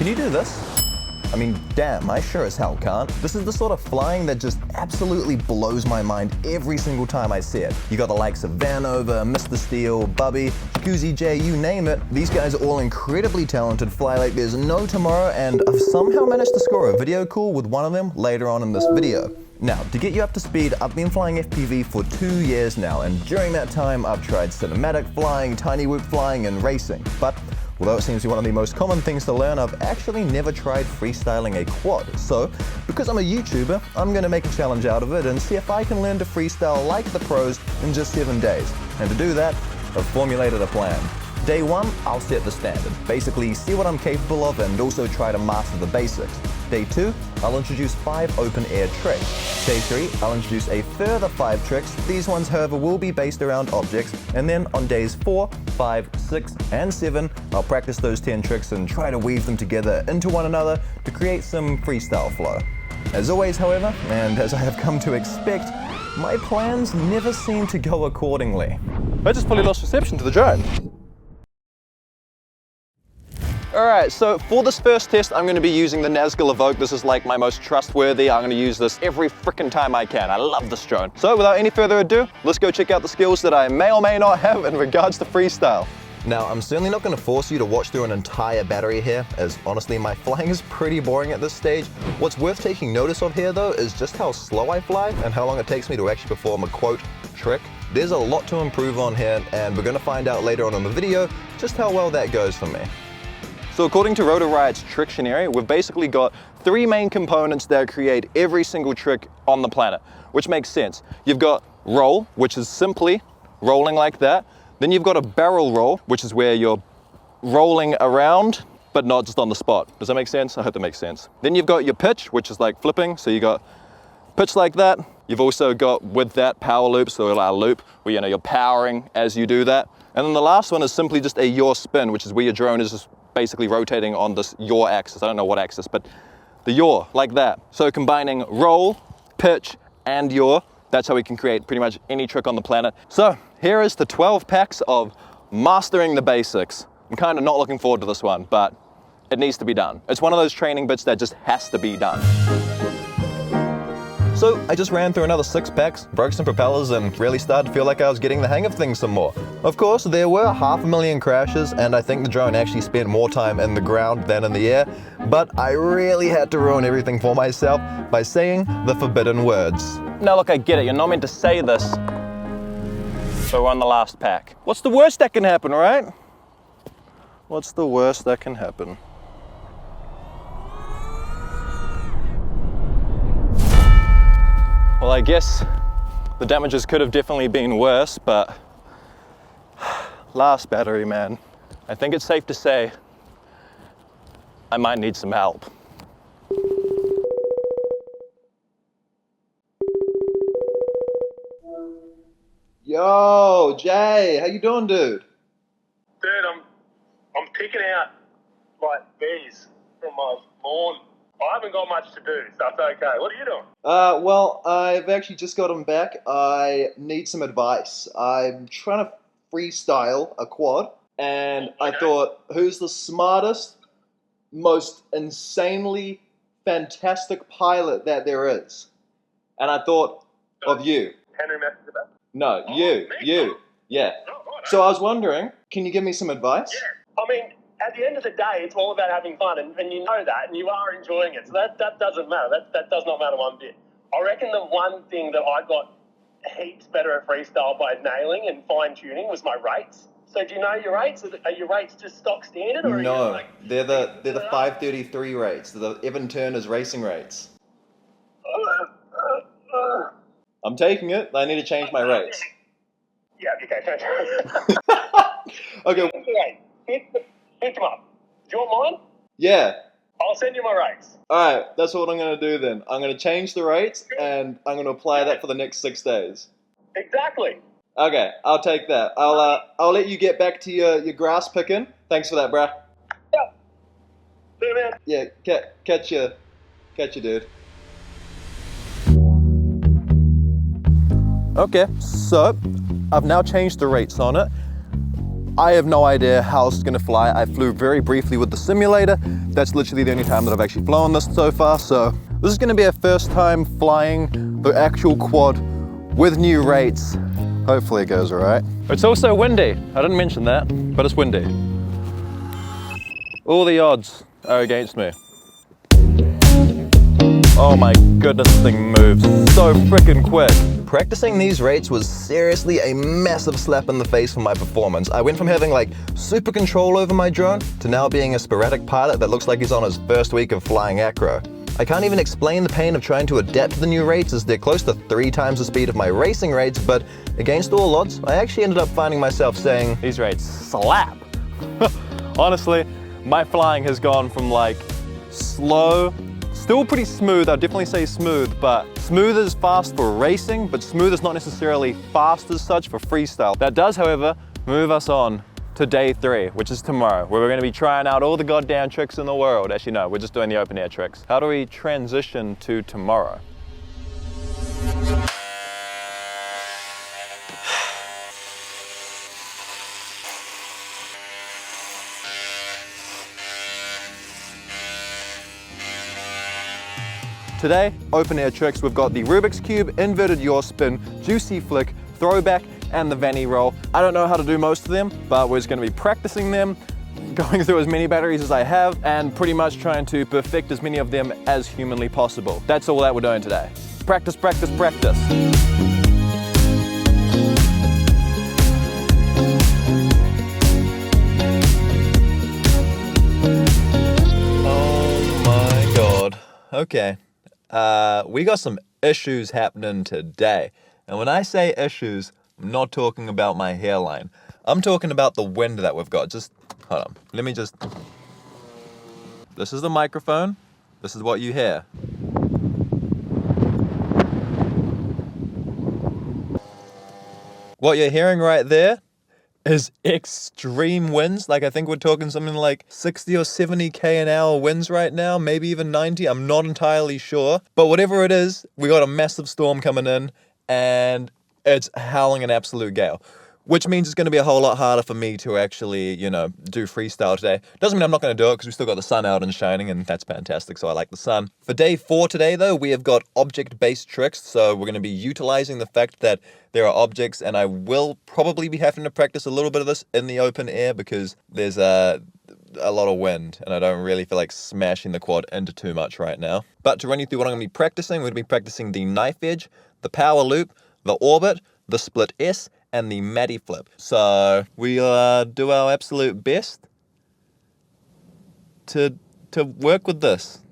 can you do this? I mean, damn, I sure as hell can't. This is the sort of flying that just absolutely blows my mind every single time I see it. You got the likes of Vanover, Mr. Steele, Bubby, Jacuzzi J, you name it. These guys are all incredibly talented, fly like there's no tomorrow, and I've somehow managed to score a video call with one of them later on in this video. Now, to get you up to speed, I've been flying FPV for 2 years now, and during that time, I've tried cinematic flying, tiny whoop flying, and racing. But although it seems to be one of the most common things to learn, I've actually never tried freestyling a quad. So, because I'm a YouTuber, I'm gonna make a challenge out of it and see if I can learn to freestyle like the pros in just 7 days. And to do that, I've formulated a plan. Day 1, I'll set the standard. Basically, see what I'm capable of and also try to master the basics. Day 2, I'll introduce 5 open air tricks. Day 3, I'll introduce a further 5 tricks. These ones, however, will be based around objects. And then on days 4, 5, 6, and 7, I'll practice those 10 tricks and try to weave them together into one another to create some freestyle flow. As always, however, and as I have come to expect, my plans never seem to go accordingly. I just fully lost reception to the drone. Alright, so for this first test, I'm going to be using the Nazgul Evoke. This is like my most trustworthy. I'm going to use this every freaking time I can. I love this drone. So without any further ado, let's go check out the skills that I may or may not have in regards to freestyle. Now, I'm certainly not going to force you to watch through an entire battery here, as honestly, my flying is pretty boring at this stage. What's worth taking notice of here, though, is just how slow I fly and how long it takes me to actually perform a, quote, trick. There's a lot to improve on here, and we're going to find out later on in the video just how well that goes for me. So according to Rotor Riot's Trictionary, we've basically got 3 main components that create every single trick on the planet, which makes sense. You've got roll, which is simply rolling like that. Then you've got a barrel roll, which is where you're rolling around, but not just on the spot. Does that make sense? I hope that makes sense. Then you've got your pitch, which is like flipping. So you got pitch like that. You've also got with that power loop, so a loop where you're powering as you do that. And then the last one is simply just a yaw spin, which is where your drone is just basically rotating on this yaw axis. I don't know what axis, but the yaw, like that. So combining roll, pitch, and yaw, that's how we can create pretty much any trick on the planet. So here is the 12 packs of mastering the basics. I'm kind of not looking forward to this one, but it needs to be done. It's one of those training bits that just has to be done. So I just ran through another 6 packs, broke some propellers, and really started to feel like I was getting the hang of things some more. Of course, there were 500,000 crashes, and I think the drone actually spent more time in the ground than in the air, but I really had to ruin everything for myself by saying the forbidden words. Now look, I get it, you're not meant to say this, so we're on the last pack. What's the worst that can happen, right? What's the worst that can happen? Well, I guess the damages could have definitely been worse, but last battery, man. I think it's safe to say I might need some help. Yo, Jay, how you doing, dude? Dude, I'm picking out like bees from my lawn. I haven't got much to do, so it's okay. What are you doing? Well, I've actually just got them back. I need some advice. I'm trying to freestyle a quad, and I thought, who's the smartest, most insanely fantastic pilot that there is? And I thought of you. Henry Messenger? No, you. Yeah. Oh, right. So I was wondering, can you give me some advice? Yeah. I mean, at the end of the day, it's all about having fun, and you know that, and you are enjoying it. So that doesn't matter. That does not matter one bit. I reckon the one thing that I got heaps better at freestyle by nailing and fine-tuning was my rates. So do you know your rates? Are your rates just stock standard? Or No, are you they're the 533 rates. They're the Evan Turner's racing rates. I'm taking it. I need to change my rates. Yeah, okay. Okay. Pick them up. Do you want mine? Yeah. I'll send you my rates. Alright, that's what I'm going to do then. I'm going to change the rates and I'm going to apply that for the next 6 days. Exactly. Okay, I'll take that. I'll let you get back to your grass picking. Thanks for that, bruh. Yeah. See you, man. Yeah, catch you, dude. Okay, so I've now changed the rates on it. I have no idea how it's gonna fly. I flew very briefly with the simulator. That's literally the only time that I've actually flown this so far. So this is gonna be our first time flying the actual quad with new rates. Hopefully it goes all right. It's also windy. I didn't mention that, but it's windy. All the odds are against me. Oh my goodness, this thing moves so freaking quick. Practicing these rates was seriously a massive slap in the face for my performance. I went from having like super control over my drone to now being a sporadic pilot that looks like he's on his first week of flying acro. I can't even explain the pain of trying to adapt to the new rates as they're close to 3 times the speed of my racing rates, but against all odds, I actually ended up finding myself saying, these rates slap. Honestly, my flying has gone from like slow, still pretty smooth, I'd definitely say smooth, but smooth is fast for racing, but smooth is not necessarily fast as such for freestyle. That does, however, move us on to day 3, which is tomorrow, where we're gonna be trying out all the goddamn tricks in the world. Actually, no, we're just doing the open air tricks. How do we transition to tomorrow? Today, open air tricks, we've got the Rubik's Cube, inverted yaw spin, juicy flick, throwback, and the Vanny roll. I don't know how to do most of them, but we're just gonna be practicing them, going through as many batteries as I have, and pretty much trying to perfect as many of them as humanly possible. That's all that we're doing today. Practice, practice, practice. Oh my God. Okay. We got some issues happening today. And when I say issues, I'm not talking about my hairline. I'm talking about the wind that we've got. Just, hold on. Let me just... This is the microphone. This is what you hear. What you're hearing right there is extreme winds. Like, I think we're talking something like 60 or 70k an hour winds right now, maybe even 90. I'm not entirely sure. But whatever it is, we got a massive storm coming in and it's howling an absolute gale, which means it's going to be a whole lot harder for me to actually, you know, do freestyle today. Doesn't mean I'm not going to do it because we still got the sun out and shining, and that's fantastic, so I like the sun. For day 4 today, though, we have got object-based tricks, so we're going to be utilizing the fact that there are objects, and I will probably be having to practice a little bit of this in the open air because there's a lot of wind, and I don't really feel like smashing the quad into too much right now. But to run you through what I'm going to be practicing, we're going to be practicing the knife edge, the power loop, the orbit, the split S, and the Matty flip. So we'll do our absolute best to work with this.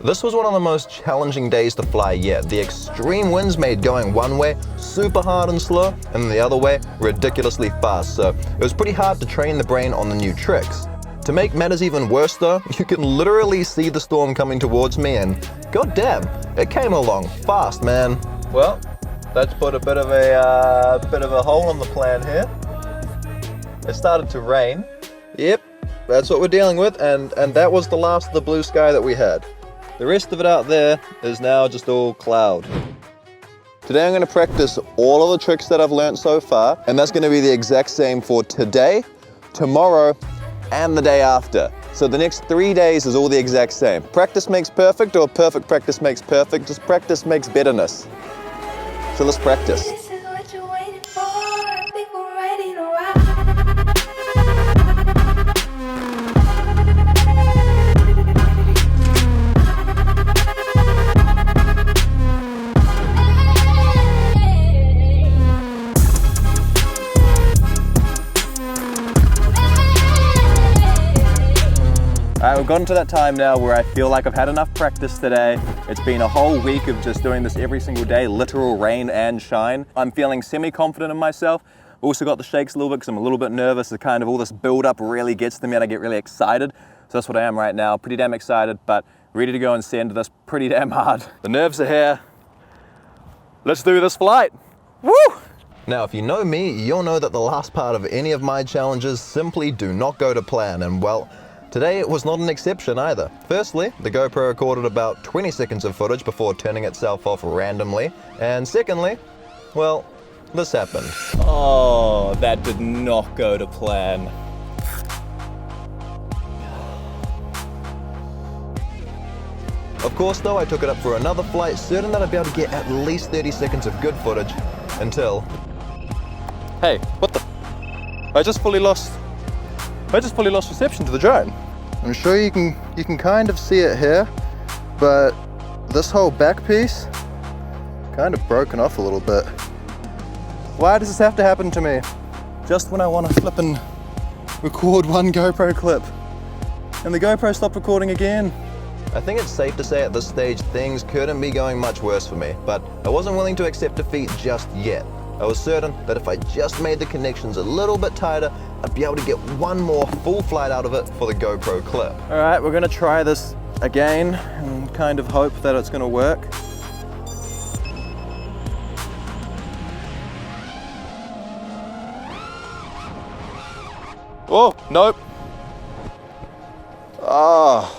This was one of the most challenging days to fly yet. The extreme winds made going one way super hard and slow, and the other way ridiculously fast, so it was pretty hard to train the brain on the new tricks. To make matters even worse though, you can literally see the storm coming towards me, and goddamn, it came along fast, man. Well, that's put a bit of a hole in the plan here. It started to rain. Yep, that's what we're dealing with, and that was the last of the blue sky that we had. The rest of it out there is now just all cloud. Today I'm going to practice all of the tricks that I've learned so far, and that's going to be the exact same for today, tomorrow, and the day after. So the next 3 days is all the exact same. Practice makes perfect, or perfect practice makes perfect. Just practice makes betterness. So let's practice. We've gotten to that time now where I feel like I've had enough practice today. It's been a whole week of just doing this every single day, literal rain and shine. I'm feeling semi-confident in myself. Also got the shakes a little bit because I'm a little bit nervous. The kind of all this build-up really gets to me and I get really excited. So that's what I am right now, pretty damn excited, but ready to go and send this pretty damn hard. The nerves are here. Let's do this flight. Woo! Now, if you know me, you'll know that the last part of any of my challenges simply do not go to plan, and well, Today it was not an exception either. Firstly, the GoPro recorded about 20 seconds of footage before turning itself off randomly. And secondly, well, this happened. Oh, that did not go to plan. Of course though, I took it up for another flight, certain that I'd be able to get at least 30 seconds of good footage, until... Hey, what the... I just fully lost reception to the drone. I'm sure you can kind of see it here, but this whole back piece kind of broken off a little bit. Why does this have to happen to me? Just when I want to flip and record one GoPro clip, and the GoPro stopped recording again. I think it's safe to say at this stage things couldn't be going much worse for me, but I wasn't willing to accept defeat just yet. I was certain that if I just made the connections a little bit tighter, I'd be able to get one more full flight out of it for the GoPro clip. All right, we're gonna try this again and kind of hope that it's gonna work. Oh, nope. Ah.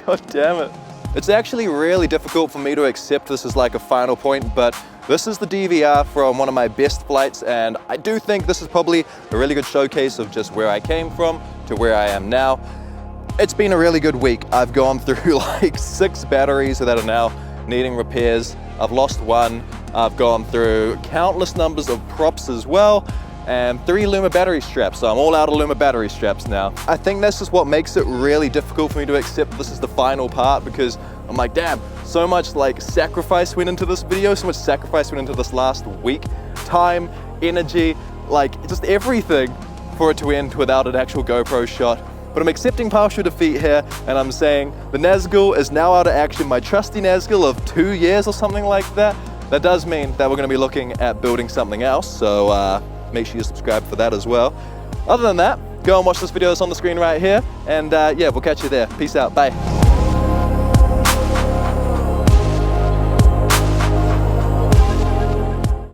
God damn it. It's actually really difficult for me to accept this as like a final point, but this is the DVR from one of my best flights, and I do think this is probably a really good showcase of just where I came from to where I am now. It's been a really good week. I've gone through like 6 batteries that are now needing repairs. I've lost one. I've gone through countless numbers of props as well, and 3 Luma battery straps, so I'm all out of Luma battery straps now. I think that's just what makes it really difficult for me to accept this is the final part, because I'm like, damn, so much like sacrifice went into this video, so much sacrifice went into this last week. Time, energy, like just everything for it to end without an actual GoPro shot. But I'm accepting partial defeat here, and I'm saying the Nazgul is now out of action, my trusty Nazgul of 2 years or something like that. That does mean that we're gonna be looking at building something else, so make sure you subscribe for that as well. Other than that, go and watch this video that's on the screen right here, and yeah, we'll catch you there. Peace out, bye.